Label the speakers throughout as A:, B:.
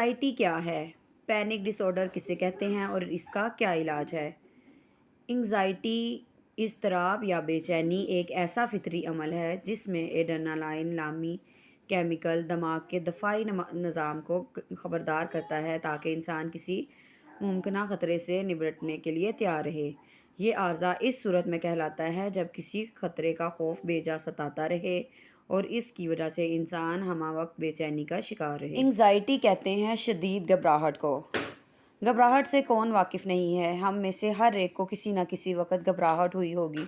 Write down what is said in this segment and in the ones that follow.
A: Anxiety کیا ہے؟ Panic ڈس order کسے کہتے ہیں اور اس کا کیا علاج ہے؟ انگزائٹی اضطراب یا بے چینی ایک ایسا فطری عمل ہے جس میں ایڈرینالائن نامی کیمیکل دماغ کے دفاعی نظام کو خبردار کرتا ہے تاکہ انسان کسی ممکنہ خطرے سے نمٹنے کے لیے تیار رہے۔ یہ عارضہ اس صورت میں کہلاتا ہے جب کسی خطرے کا خوف بے جا ستاتا رہے اور اس کی وجہ سے انسان ہمہ وقت بے چینی کا شکار رہے۔ انگزائٹی کہتے ہیں شدید گھبراہٹ کو۔ گھبراہٹ سے کون واقف نہیں ہے؟ ہم میں سے ہر ایک کو کسی نہ کسی وقت گھبراہٹ ہوئی ہوگی۔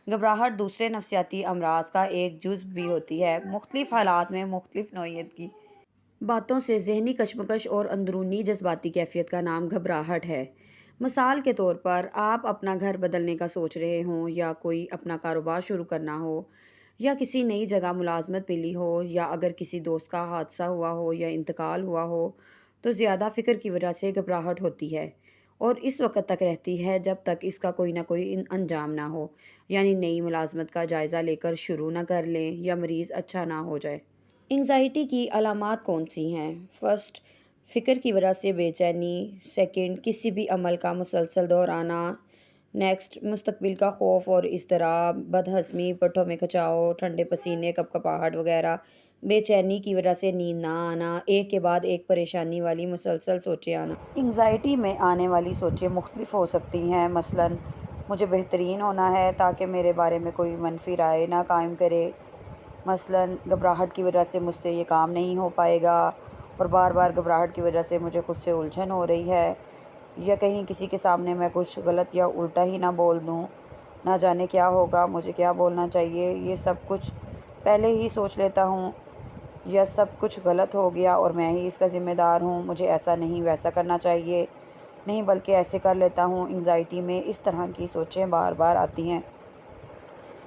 A: گھبراہٹ دوسرے نفسیاتی امراض کا ایک جزو بھی ہوتی ہے۔ مختلف حالات میں مختلف نوعیت کی باتوں سے ذہنی کشمکش اور اندرونی جذباتی کیفیت کا نام گھبراہٹ ہے۔ مثال کے طور پر آپ اپنا گھر بدلنے کا سوچ رہے ہوں یا کوئی اپنا کاروبار شروع کرنا ہو یا کسی نئی جگہ ملازمت ملی ہو یا اگر کسی دوست کا حادثہ ہوا ہو یا انتقال ہوا ہو تو زیادہ فکر کی وجہ سے گھبراہٹ ہوتی ہے اور اس وقت تک رہتی ہے جب تک اس کا کوئی نہ کوئی انجام نہ ہو، یعنی نئی ملازمت کا جائزہ لے کر شروع نہ کر لیں یا مریض اچھا نہ ہو جائے۔ انگزائٹی کی علامات کون سی ہیں؟ فرسٹ، فکر کی وجہ سے بے چینی۔ سیکنڈ، کسی بھی عمل کا مسلسل دہرانا۔ نیکسٹ، مستقبل کا خوف اور اضطراب، بدہضمی، پٹھوں میں کھچاؤ، ٹھنڈے پسینے، کپکپاہٹ وغیرہ۔ بے چینی کی وجہ سے نیند نہ آنا، ایک کے بعد ایک پریشانی والی مسلسل سوچیں آنا۔ انگزائٹی میں آنے والی سوچیں مختلف ہو سکتی ہیں، مثلاً مجھے بہترین ہونا ہے تاکہ میرے بارے میں کوئی منفی رائے نہ قائم کرے۔ مثلاً گھبراہٹ کی وجہ سے مجھ سے یہ کام نہیں ہو پائے گا، اور بار بار گھبراہٹ کی وجہ سے مجھے خود سے الجھن ہو رہی ہے، یا کہیں کسی کے سامنے میں کچھ غلط یا الٹا ہی نہ بول دوں، نہ جانے کیا ہوگا، مجھے کیا بولنا چاہیے، یہ سب کچھ پہلے ہی سوچ لیتا ہوں، یا سب کچھ غلط ہو گیا اور میں ہی اس کا ذمہ دار ہوں، مجھے ایسا نہیں ویسا کرنا چاہیے، نہیں بلکہ ایسے کر لیتا ہوں۔ انگزائٹی میں اس طرح کی سوچیں بار بار آتی ہیں۔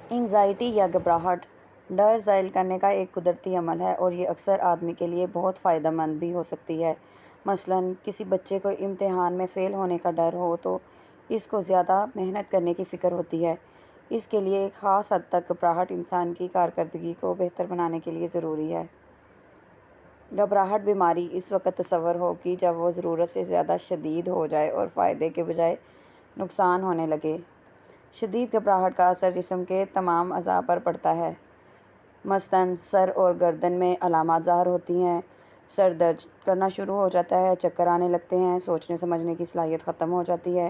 A: انگزائٹی یا گھبراہٹ ڈر ذائل کرنے کا ایک قدرتی عمل ہے اور یہ اکثر آدمی کے لیے بہت فائدہ مند بھی ہو سکتی ہے۔ مثلاً کسی بچے کو امتحان میں فیل ہونے کا ڈر ہو تو اس کو زیادہ محنت کرنے کی فکر ہوتی ہے۔ اس کے لیے ایک خاص حد تک گھبراہٹ انسان کی کارکردگی کو بہتر بنانے کے لیے ضروری ہے۔ گھبراہٹ بیماری اس وقت تصور ہوگی جب وہ ضرورت سے زیادہ شدید ہو جائے اور فائدے کے بجائے نقصان ہونے لگے۔ شدید گھبراہٹ کا اثر جسم کے تمام اعضاء پر پڑتا ہے۔ مثلاً سر اور گردن میں علامات ظاہر ہوتی ہیں، سر درد کرنا شروع ہو جاتا ہے، چکر آنے لگتے ہیں، سوچنے سمجھنے کی صلاحیت ختم ہو جاتی ہے،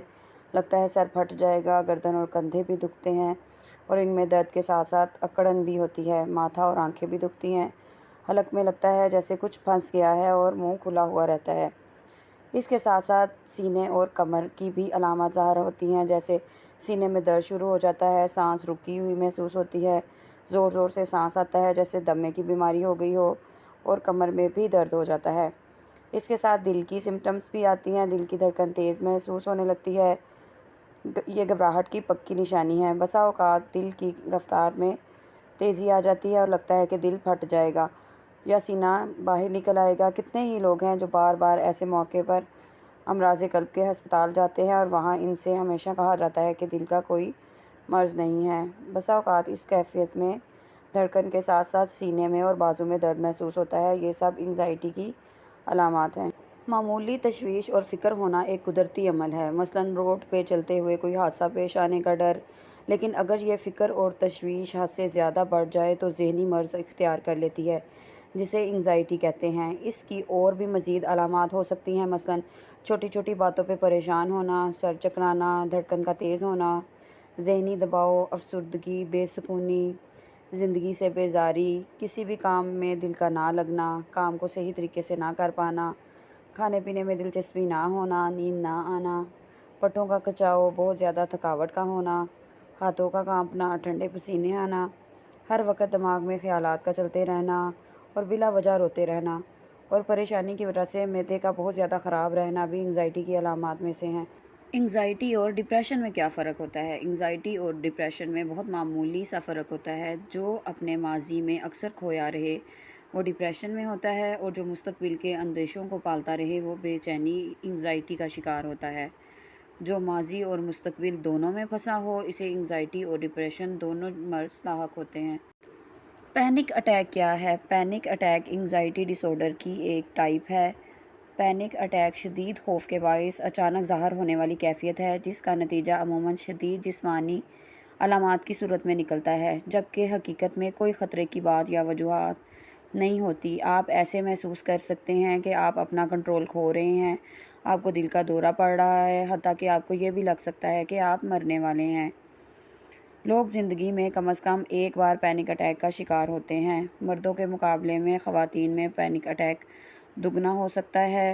A: لگتا ہے سر پھٹ جائے گا، گردن اور کندھے بھی دکھتے ہیں اور ان میں درد کے ساتھ ساتھ اکڑن بھی ہوتی ہے، ماتھا اور آنکھیں بھی دکھتی ہیں، حلق میں لگتا ہے جیسے کچھ پھنس گیا ہے اور منہ کھلا ہوا رہتا ہے۔ اس کے ساتھ ساتھ سینے اور کمر کی بھی علامات ظاہر ہوتی ہیں، جیسے سینے میں درد شروع ہو جاتا ہے، سانس رکی ہوئی محسوس ہوتی ہے، زور زور سے سانس آتا ہے جیسے دمے کی بیماری ہو گئی ہو، اور کمر میں بھی درد ہو جاتا ہے۔ اس کے ساتھ دل کی سمٹمز بھی آتی ہیں، دل کی دھڑکن تیز محسوس ہونے لگتی ہے، یہ گھبراہٹ کی پکی نشانی ہے۔ بسا اوقات دل کی رفتار میں تیزی آ جاتی ہے اور لگتا ہے کہ دل پھٹ جائے گا یا سینہ باہر نکل آئے گا۔ کتنے ہی لوگ ہیں جو بار بار ایسے موقع پر امراض قلب کے ہسپتال جاتے ہیں اور وہاں ان سے ہمیشہ کہا جاتا ہے کہ دل کا کوئی مرض نہیں ہے۔ بسا اوقات اس کیفیت میں دھڑکن کے ساتھ ساتھ سینے میں اور بازو میں درد محسوس ہوتا ہے، یہ سب انگزائٹی کی علامات ہیں۔ معمولی تشویش اور فکر ہونا ایک قدرتی عمل ہے، مثلاً روڈ پہ چلتے ہوئے کوئی حادثہ پیش آنے کا ڈر، لیکن اگر یہ فکر اور تشویش حد سے زیادہ بڑھ جائے تو ذہنی مرض اختیار کر لیتی ہے جسے انگزائٹی کہتے ہیں۔ اس کی اور بھی مزید علامات ہو سکتی ہیں، مثلاً چھوٹی چھوٹی باتوں پہ پریشان ہونا، سر چکرانا، دھڑکن کا تیز ہونا، ذہنی دباؤ، افسردگی، بے سکونی، زندگی سے بیزاری، کسی بھی کام میں دل کا نہ لگنا، کام کو صحیح طریقے سے نہ کر پانا، کھانے پینے میں دلچسپی نہ ہونا، نیند نہ آنا، پٹھوں کا کھچاؤ، بہت زیادہ تھکاوٹ کا ہونا، ہاتھوں کا کانپنا، ٹھنڈے پسینے آنا، ہر وقت دماغ میں خیالات کا چلتے رہنا اور بلا وجہ روتے رہنا، اور پریشانی کی وجہ سے معدے کا بہت زیادہ خراب رہنا بھی انگزائٹی کی علامات میں سے ہیں۔ انگزائٹی اور ڈپریشن میں کیا فرق ہوتا ہے؟ انگزائٹی اور ڈپریشن میں بہت معمولی سا فرق ہوتا ہے۔ جو اپنے ماضی میں اکثر کھویا رہے وہ ڈپریشن میں ہوتا ہے، اور جو مستقبل کے اندیشوں کو پالتا رہے وہ بے چینی انگزائٹی کا شکار ہوتا ہے۔ جو ماضی اور مستقبل دونوں میں پھنسا ہو اسے انگزائٹی اور ڈپریشن دونوں مرض لاحق ہوتے ہیں۔ پینک اٹیک کیا ہے؟ پینک اٹیک انگزائٹی ڈس آرڈر کی ایک ٹائپ ہے۔ پینک اٹیک شدید خوف کے باعث اچانک ظاہر ہونے والی کیفیت ہے جس کا نتیجہ عموماً شدید جسمانی علامات کی صورت میں نکلتا ہے، جبکہ حقیقت میں کوئی خطرے کی بات یا وجوہات نہیں ہوتی۔ آپ ایسے محسوس کر سکتے ہیں کہ آپ اپنا کنٹرول کھو رہے ہیں، آپ کو دل کا دورہ پڑ رہا ہے، حتیٰ کہ آپ کو یہ بھی لگ سکتا ہے کہ آپ مرنے والے ہیں۔ لوگ زندگی میں کم از کم ایک بار پینک اٹیک کا شکار ہوتے ہیں۔ مردوں کے مقابلے میں خواتین میں پینک اٹیک دگنا ہو سکتا ہے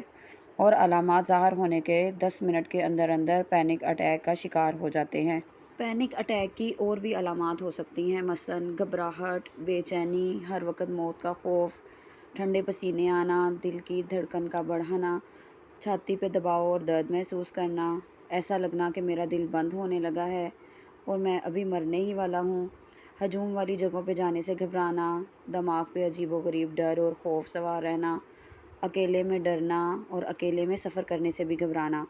A: اور علامات ظاہر ہونے کے 10 منٹ کے اندر اندر پینک اٹیک کا شکار ہو جاتے ہیں۔ پینک اٹیک کی اور بھی علامات ہو سکتی ہیں، مثلاً گھبراہٹ، بے چینی، ہر وقت موت کا خوف، ٹھنڈے پسینے آنا، دل کی دھڑکن کا بڑھنا، چھاتی پہ دباؤ اور درد محسوس کرنا، ایسا لگنا کہ میرا دل بند ہونے لگا ہے اور میں ابھی مرنے ہی والا ہوں، ہجوم والی جگہوں پہ جانے سے گھبرانا، دماغ پہ عجیب و غریب ڈر اور خوف سوار رہنا، اکیلے میں ڈرنا اور اکیلے میں سفر کرنے سے بھی گھبرانا،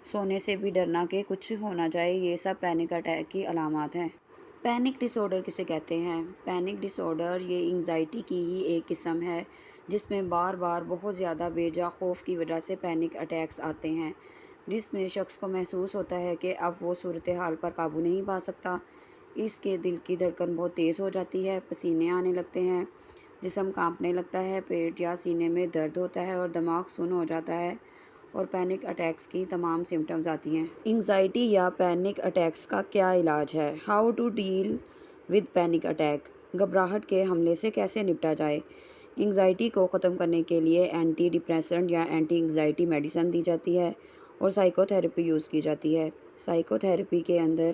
A: سونے سے بھی ڈرنا کہ کچھ ہو نہ جائے، یہ سب پینک اٹیک کی علامات ہیں۔ پینک ڈس آرڈر کسے کہتے ہیں؟ پینک ڈس آرڈر یہ انگزائٹی کی ہی ایک قسم ہے جس میں بار بار بہت زیادہ بے جا خوف کی وجہ سے پینک اٹیکس آتے ہیں، جس میں شخص کو محسوس ہوتا ہے کہ اب وہ صورتحال پر قابو نہیں پا سکتا، اس کے دل کی دھڑکن بہت تیز ہو جاتی ہے، پسینے آنے لگتے ہیں، جسم کانپنے لگتا ہے، پیٹ یا سینے میں درد ہوتا ہے اور دماغ سن ہو جاتا ہے اور پینک اٹیکس کی تمام سمٹمز آتی ہیں۔ انگزائٹی یا پینک اٹیکس کا کیا علاج ہے؟ How to deal with panic attack? گھبراہٹ کے حملے سے کیسے نپٹا جائے؟ انگزائٹی کو ختم کرنے کے لیے اینٹی ڈپریسنٹ یا اینٹی انگزائٹی میڈیسن دی جاتی ہے اور سائیکو تھراپی یوز کی جاتی ہے۔ سائیکو تھراپی کے اندر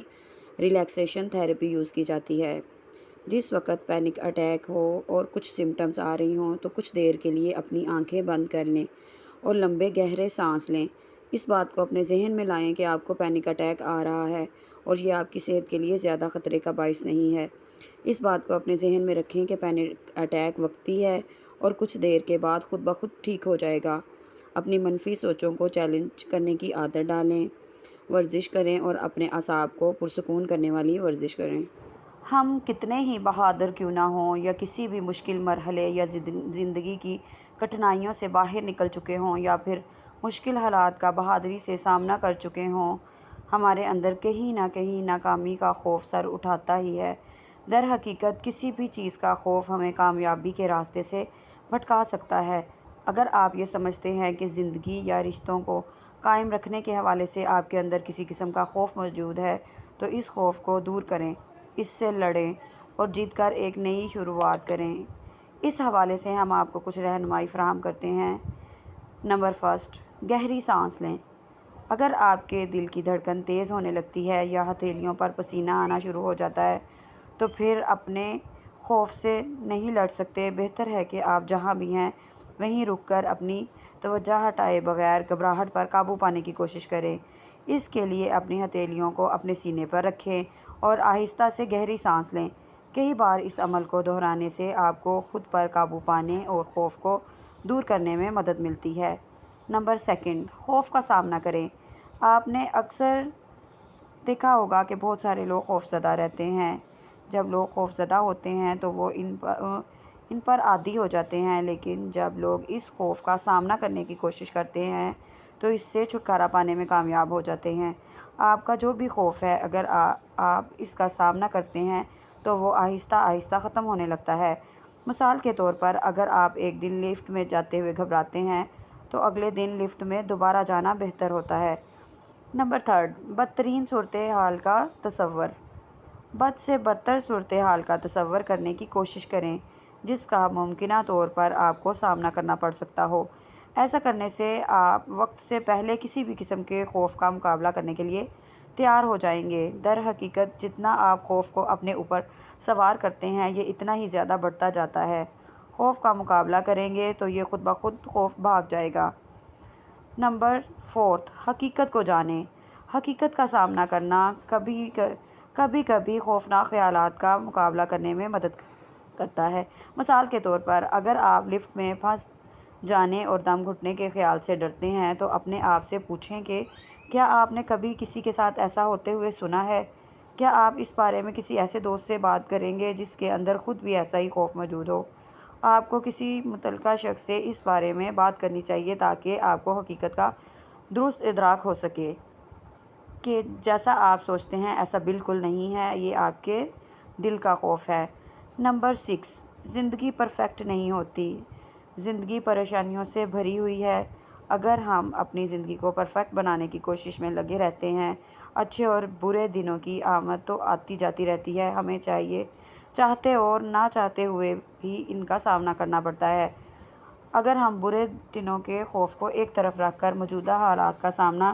A: ریلیکسیشن تھراپی یوز کی جاتی ہے۔ جس وقت پینک اٹیک ہو اور کچھ سمٹمز آ رہی ہوں تو کچھ دیر کے لیے اپنی آنکھیں بند کر لیں اور لمبے گہرے سانس لیں۔ اس بات کو اپنے ذہن میں لائیں کہ آپ کو پینک اٹیک آ رہا ہے اور یہ آپ کی صحت کے لیے زیادہ خطرے کا باعث نہیں ہے۔ اس بات کو اپنے ذہن میں رکھیں کہ پینک اٹیک وقتی ہے اور کچھ دیر کے بعد خود بخود ٹھیک ہو جائے گا۔ اپنی منفی سوچوں کو چیلنج کرنے کی عادت ڈالیں، ورزش کریں اور اپنے اعصاب کو پرسکون کرنے والی ورزش کریں۔ ہم کتنے ہی بہادر کیوں نہ ہوں یا کسی بھی مشکل مرحلے یا زندگی کی کٹھنائیوں سے باہر نکل چکے ہوں یا پھر مشکل حالات کا بہادری سے سامنا کر چکے ہوں، ہمارے اندر کہیں نہ کہیں ناکامی کا خوف سر اٹھاتا ہی ہے۔ در حقیقت کسی بھی چیز کا خوف ہمیں کامیابی کے راستے سے بھٹکا سکتا ہے۔ اگر آپ یہ سمجھتے ہیں کہ زندگی یا رشتوں کو قائم رکھنے کے حوالے سے آپ کے اندر کسی قسم کا خوف موجود ہے تو اس خوف کو دور کریں، اس سے لڑیں اور جیت کر ایک نئی شروعات کریں۔ اس حوالے سے ہم آپ کو کچھ رہنمائی فراہم کرتے ہیں۔ نمبر 1، گہری سانس لیں۔ اگر آپ کے دل کی دھڑکن تیز ہونے لگتی ہے یا ہتھیلیوں پر پسینہ آنا شروع ہو جاتا ہے تو پھر اپنے خوف سے نہیں لڑ سکتے، بہتر ہے کہ آپ جہاں بھی ہیں وہیں رک کر اپنی توجہ ہٹائے بغیر گھبراہٹ پر قابو پانے کی کوشش کریں۔ اس کے لیے اپنی ہتھیلیوں کو اپنے سینے پر رکھیں اور آہستہ سے گہری سانس لیں۔ کئی بار اس عمل کو دہرانے سے آپ کو خود پر قابو پانے اور خوف کو دور کرنے میں مدد ملتی ہے۔ نمبر 2، خوف کا سامنا کریں۔ آپ نے اکثر دیکھا ہوگا کہ بہت سارے لوگ خوف زدہ رہتے ہیں۔ جب لوگ خوف زدہ ہوتے ہیں تو وہ ان پر عادی ہو جاتے ہیں، لیکن جب لوگ اس خوف کا سامنا کرنے کی کوشش کرتے ہیں تو اس سے چھٹکارا پانے میں کامیاب ہو جاتے ہیں۔ آپ کا جو بھی خوف ہے، اگر آپ اس کا سامنا کرتے ہیں تو وہ آہستہ آہستہ ختم ہونے لگتا ہے۔ مثال کے طور پر اگر آپ ایک دن لفٹ میں جاتے ہوئے گھبراتے ہیں تو اگلے دن لفٹ میں دوبارہ جانا بہتر ہوتا ہے۔ نمبر 3، بدترین صورتحال کا تصور۔ بد سے بدتر صورتحال کا تصور کرنے کی کوشش کریں جس کا ممکنہ طور پر آپ کو سامنا کرنا پڑ سکتا ہو۔ ایسا کرنے سے آپ وقت سے پہلے کسی بھی قسم کے خوف کا مقابلہ کرنے کے لیے تیار ہو جائیں گے۔ در حقیقت جتنا آپ خوف کو اپنے اوپر سوار کرتے ہیں یہ اتنا ہی زیادہ بڑھتا جاتا ہے۔ خوف کا مقابلہ کریں گے تو یہ خود بخود خوف بھاگ جائے گا۔ نمبر 4، حقیقت کو جانیں۔ حقیقت کا سامنا کرنا کبھی کبھی خوفناک خیالات کا مقابلہ کرنے میں مدد کرتا ہے۔ مثال کے طور پر اگر آپ لفٹ میں پھنس جانے اور دم گھٹنے کے خیال سے ڈرتے ہیں تو اپنے آپ سے پوچھیں کہ کیا آپ نے کبھی کسی کے ساتھ ایسا ہوتے ہوئے سنا ہے؟ کیا آپ اس بارے میں کسی ایسے دوست سے بات کریں گے جس کے اندر خود بھی ایسا ہی خوف موجود ہو؟ آپ کو کسی متعلقہ شخص سے اس بارے میں بات کرنی چاہیے تاکہ آپ کو حقیقت کا درست ادراک ہو سکے کہ جیسا آپ سوچتے ہیں ایسا بالکل نہیں ہے، یہ آپ کے دل کا خوف ہے۔ نمبر 6، زندگی پرفیکٹ نہیں ہوتی، زندگی پریشانیوں سے بھری ہوئی ہے۔ اگر ہم اپنی زندگی کو پرفیکٹ بنانے کی کوشش میں لگے رہتے ہیں، اچھے اور برے دنوں کی آمد تو آتی جاتی رہتی ہے، ہمیں چاہتے اور نہ چاہتے ہوئے بھی ان کا سامنا کرنا پڑتا ہے۔ اگر ہم برے دنوں کے خوف کو ایک طرف رکھ کر موجودہ حالات کا سامنا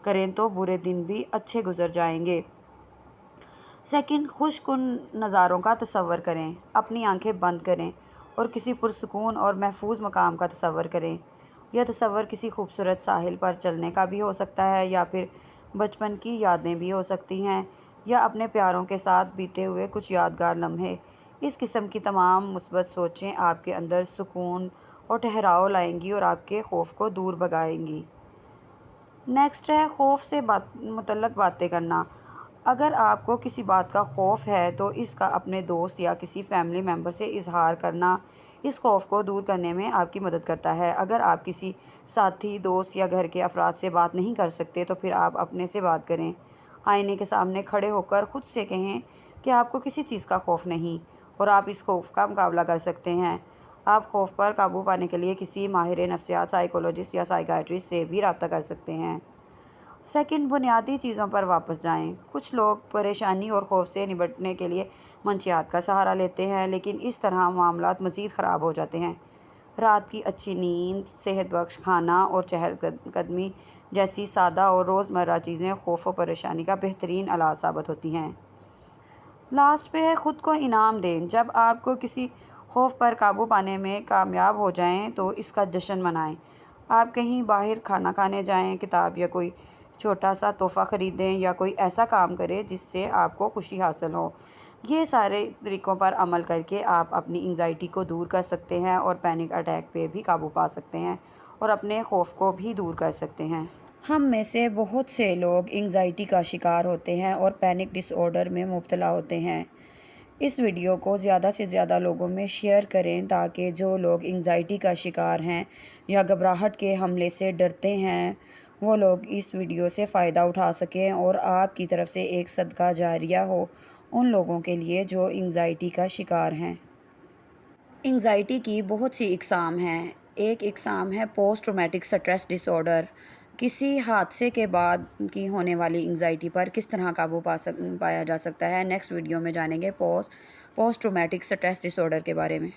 A: کریں تو برے دن بھی اچھے گزر جائیں گے۔ سیکنڈ، خوش کن نظاروں کا تصور کریں۔ اپنی آنکھیں بند کریں اور کسی پرسکون اور محفوظ مقام کا تصور کریں۔ یہ تصور کسی خوبصورت ساحل پر چلنے کا بھی ہو سکتا ہے، یا پھر بچپن کی یادیں بھی ہو سکتی ہیں، یا اپنے پیاروں کے ساتھ بیتے ہوئے کچھ یادگار لمحے۔ اس قسم کی تمام مثبت سوچیں آپ کے اندر سکون اور ٹھہراؤ لائیں گی اور آپ کے خوف کو دور بھگائیں گی۔ نیکسٹ ہے خوف سے متعلق باتیں کرنا۔ اگر آپ کو کسی بات کا خوف ہے تو اس کا اپنے دوست یا کسی فیملی ممبر سے اظہار کرنا اس خوف کو دور کرنے میں آپ کی مدد کرتا ہے۔ اگر آپ کسی ساتھی، دوست یا گھر کے افراد سے بات نہیں کر سکتے تو پھر آپ اپنے سے بات کریں۔ آئینے کے سامنے کھڑے ہو کر خود سے کہیں کہ آپ کو کسی چیز کا خوف نہیں اور آپ اس خوف کا مقابلہ کر سکتے ہیں۔ آپ خوف پر قابو پانے کے لیے کسی ماہر نفسیات، سائیکولوجسٹ یا سائیکیاٹرسٹ سے بھی رابطہ کر سکتے ہیں۔ سیکنڈ، بنیادی چیزوں پر واپس جائیں۔ کچھ لوگ پریشانی اور خوف سے نمٹنے کے لیے منشیات کا سہارا لیتے ہیں، لیکن اس طرح معاملات مزید خراب ہو جاتے ہیں۔ رات کی اچھی نیند، صحت بخش کھانا اور چہل قدمی جیسی سادہ اور روزمرہ چیزیں خوف و پریشانی کا بہترین علاج ثابت ہوتی ہیں۔ لاسٹ پہ ہے خود کو انعام دیں۔ جب آپ کو کسی خوف پر قابو پانے میں کامیاب ہو جائیں تو اس کا جشن منائیں۔ آپ کہیں باہر کھانا کھانے جائیں، کتاب یا کوئی چھوٹا سا تحفہ خریدیں یا کوئی ایسا کام کریں جس سے آپ کو خوشی حاصل ہو۔ یہ سارے طریقوں پر عمل کر کے آپ اپنی انگزائٹی کو دور کر سکتے ہیں اور پینک اٹیک پہ بھی قابو پا سکتے ہیں اور اپنے خوف کو بھی دور کر سکتے ہیں۔ ہم میں سے بہت سے لوگ انگزائٹی کا شکار ہوتے ہیں اور پینک ڈس آرڈر میں مبتلا ہوتے ہیں۔ اس ویڈیو کو زیادہ سے زیادہ لوگوں میں شیئر کریں تاکہ جو لوگ انگزائٹی کا شکار ہیں یا گھبراہٹ کے حملے سے ڈرتے ہیں وہ لوگ اس ویڈیو سے فائدہ اٹھا سکیں اور آپ کی طرف سے ایک صدقہ جاریہ ہو ان لوگوں کے لیے جو انگزائٹی کا شکار ہیں۔ انگزائٹی کی بہت سی اقسام ہیں۔ ایک اقسام ہے پوسٹ ٹرامیٹک سٹریس ڈس آرڈر۔ کسی حادثے کے بعد کی ہونے والی انگزائٹی پر کس طرح قابو پایا جا سکتا ہے۔ نیکسٹ ویڈیو میں جانیں گے پوسٹ ٹرامیٹک سٹریس ڈس آرڈر کے بارے میں۔